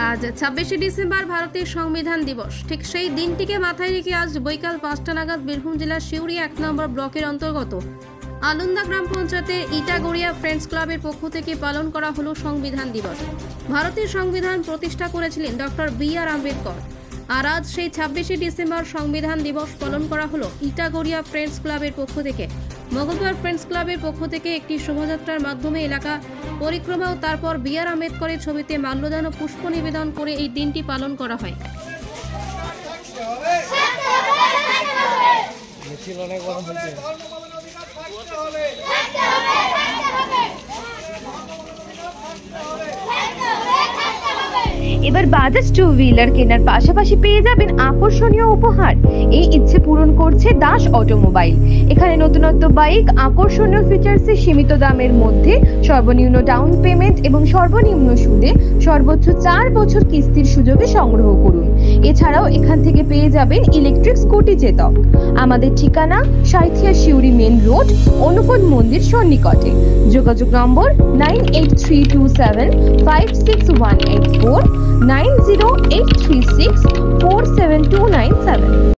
আজ ২৬শে ডিসেম্বর ভারতের সংবিধান দিবস। ঠিক সেই দিনটিকে মাথায় রেখে আজ বৈকাল ৫টা নাগাদ বীরভূম জেলার সিউড়ি ১ নম্বর ব্লকের অন্তর্গত আলুন্দা গ্রাম পঞ্চায়েতের ইটাগড়িয়া ফ্রেন্ডস ক্লাবের পক্ষ থেকে পালন করা হলো সংবিধান দিবস। ভারতের সংবিধান প্রতিষ্ঠা করেছিলেন ডক্টর বি.আর. আম্বেদকর। আর আজ সেই ২৬শে ডিসেম্বর সংবিধান দিবস পালন করা হলো ইটাগড়িয়া ফ্রেন্ডস ক্লাবের পক্ষ থেকে। মঙ্গলবার ফ্রেন্ডস ক্লাবের পক্ষ থেকে একটি শোভাযাত্রার মাধ্যমে এলাকা পরিক্রমা ও তারপর বি.আর. আম্বেদকরের ছবিতে মাল্যদান ও পুষ্প নিবেদন করে এই দিনটি পালন করা হয়। এবার বাজাজ টু হুইলার কেনার পাশাপাশি পেয়ে যাবেন আকর্ষণীয় উপহার। এই ইচ্ছে পূরণ করছে দাস অটোমোবাইল। এখানে নতুনত্ব বাইক, আকর্ষণীয় ফিচার্সে সীমিত দামের মধ্যে সর্বনিম্ন ডাউন পেমেন্ট এবং সর্বনিম্ন সুদে সর্বোচ্চ ৪ বছর কিস্তির সুযোগে সংগ্রহ করুন। এছাড়াও এখান থেকে পেয়ে যাবেন ইলেকট্রিক স্কুটি চেতক। আমাদের ঠিকানা সাঁইথিয়া সিউড়ি মেন রোড, অনুকূল মন্দির সন্নিকটে। যোগাযোগ নম্বর 9832756184 9083647297।